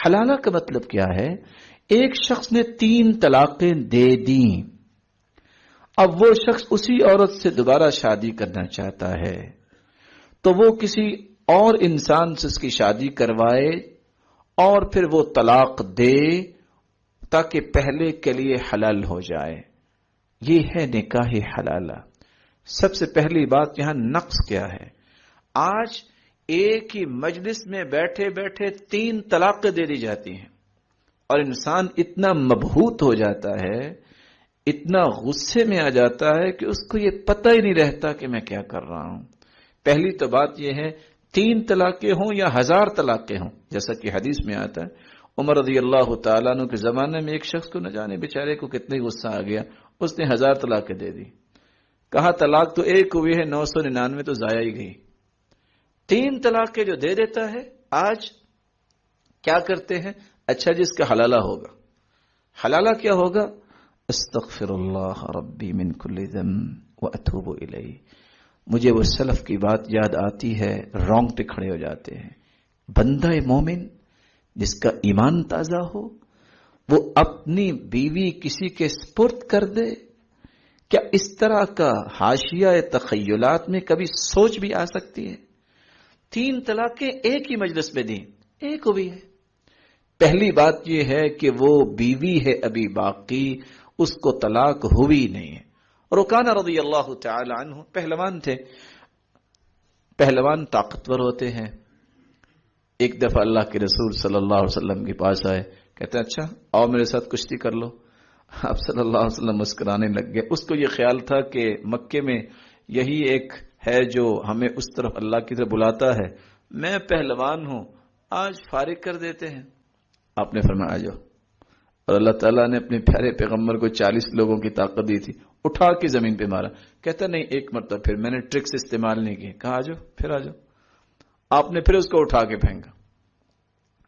حلالہ کا مطلب کیا ہے؟ ایک شخص نے 3 طلاقیں دے دیں، اب وہ شخص اسی عورت سے دوبارہ شادی کرنا چاہتا ہے تو وہ کسی اور انسان سے اس کی شادی کروائے اور پھر وہ طلاق دے تاکہ پہلے کے لیے حلال ہو جائے. یہ ہے نکاح حلالہ. سب سے پہلی بات یہاں نقص کیا ہے؟ آج ایک ہی مجلس میں بیٹھے بیٹھے 3 طلاقیں دے دی جاتی ہیں اور انسان اتنا مبہوت ہو جاتا ہے، اتنا غصے میں آ جاتا ہے کہ اس کو یہ پتہ ہی نہیں رہتا کہ میں کیا کر رہا ہوں. پہلی تو بات یہ ہے 3 طلاقیں ہوں یا 1000 طلاقیں ہوں، جیسا کہ حدیث میں آتا ہے عمر رضی اللہ تعالیٰ عنہ کے زمانے میں ایک شخص کو نہ جانے بیچارے کو کتنے غصہ آ گیا، اس نے 1000 طلاقیں دے دی. کہا طلاق تو ایک ہوئی ہے، 999 تو ضائع ہی گئی. 3 طلاقیں جو دے دیتا ہے آج کیا کرتے ہیں؟ اچھا جس کا حلالہ ہوگا. حلالہ کیا ہوگا؟ استغفر اللہ ربی من کل ذنب واتوب الیہ. مجھے وہ سلف کی بات یاد آتی ہے، رونگٹے کھڑے ہو جاتے ہیں. بندہ مومن جس کا ایمان تازہ ہو وہ اپنی بیوی کسی کے سپرد کر دے؟ کیا اس طرح کا حاشیہ تخیلات میں کبھی سوچ بھی آ سکتی ہے؟ 3 طلاقیں ایک ہی مجلس میں دیں، ایک ہوئی ہے. پہلی بات یہ ہے کہ وہ بیوی ہے ابھی باقی، اس کو طلاق ہوئی نہیں ہے. رکان رضی اللہ تعالی عنہ پہلوان تھے. پہلوان طاقتور ہوتے ہیں. ایک دفعہ اللہ کے رسول صلی اللہ علیہ وسلم کے پاس آئے، کہتے ہیں اچھا آؤ میرے ساتھ کشتی کر لو. آپ صلی اللہ علیہ وسلم مسکرانے لگ گئے. اس کو یہ خیال تھا کہ مکے میں یہی ایک ہے جو ہمیں اس طرف اللہ کی طرف بلاتا ہے. میں پہلوان ہوں، آج فارغ کر دیتے ہیں. آپ نے فرمایا آ جاؤ. اور اللہ تعالیٰ نے اپنے پیارے پیغمبر کو 40 لوگوں کی طاقت دی تھی، اٹھا کے زمین پہ مارا. کہتا نہیں ایک مرتبہ پھر میں نے ٹرکس استعمال نہیں کی. کہا آ جاؤ، پھر آ جاؤ. آپ نے پھر اس کو اٹھا کے پھینکا.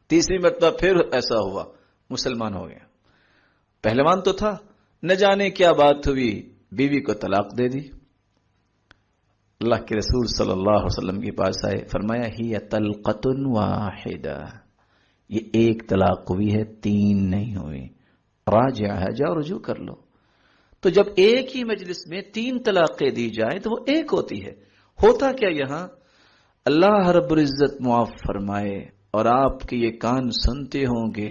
تیسری مرتبہ پھر ایسا ہوا، مسلمان ہو گیا. پہلوان تو تھا، نہ جانے کیا بات ہوئی، بیوی کو طلاق دے دی. اللہ کے رسول صلی اللہ علیہ وسلم کے پاس آئے، فرمایا ہی طلقۃ واحدہ، یہ ایک طلاق ہوئی ہے، 3 نہیں ہوئی. راجع ہے، جاؤ رجوع کر لو. تو جب ایک ہی مجلس میں 3 طلاقیں دی جائیں تو وہ ایک ہوتی ہے. ہوتا کیا یہاں؟ اللہ رب العزت معاف فرمائے اور آپ کے یہ کان سنتے ہوں گے،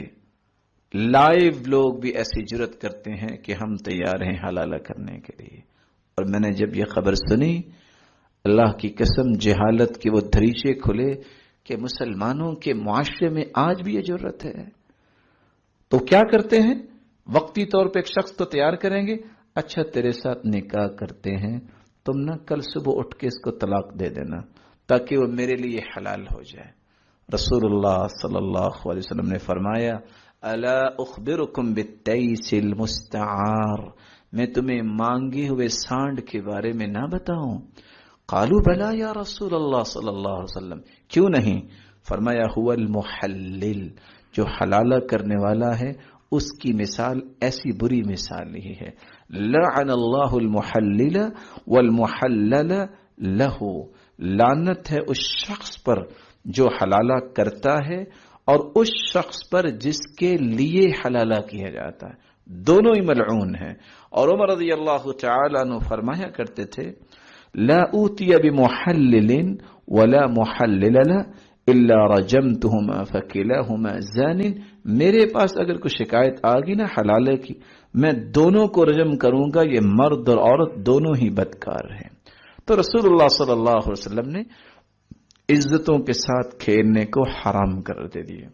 لائیو لوگ بھی ایسی جرت کرتے ہیں کہ ہم تیار ہیں حلالہ کرنے کے لیے. اور میں نے جب یہ خبر سنی، اللہ کی قسم جہالت کے وہ دریچے کھلے کہ مسلمانوں کے معاشرے میں آج بھی یہ جرت ہے. تو کیا کرتے ہیں؟ وقتی طور پہ ایک شخص تو تیار کریں گے، اچھا تیرے ساتھ نکاح کرتے ہیں، تم نہ کل صبح اٹھ کے اس کو طلاق دے دینا تاکہ وہ میرے لیے حلال ہو جائے. رسول اللہ صلی اللہ علیہ وسلم نے فرمایا الا اخبرکم بالتیس المستعار، میں تمہیں مانگے ہوئے سانڈ کے بارے میں نہ بتاؤں؟ قالوا بلا یا رسول اللہ صلی اللہ علیہ وسلم، کیوں نہیں؟ فرمایا هو المحلل، جو حلالہ کرنے والا ہے اس کی مثال ایسی بری مثال نہیں ہے. لعن اللہ المحلل والمحلل له، لعنت ہے اس شخص پر جو حلالہ کرتا ہے اور اس شخص پر جس کے لیے حلالہ کیا جاتا ہے، دونوں ہی ملعون ہیں. اور عمر رضی اللہ تعالی عنہ فرمایا کرتے تھے لا اوتی بمحلل ولا محلل له الا رجمتهما فكلاهما زان، میرے پاس اگر کوئی شکایت آ گئی نا حلالے کی، میں دونوں کو رجم کروں گا، یہ مرد اور عورت دونوں ہی بدکار ہیں. تو رسول اللہ صلی اللہ علیہ وسلم نے عزتوں کے ساتھ کھیلنے کو حرام کر دے دیے.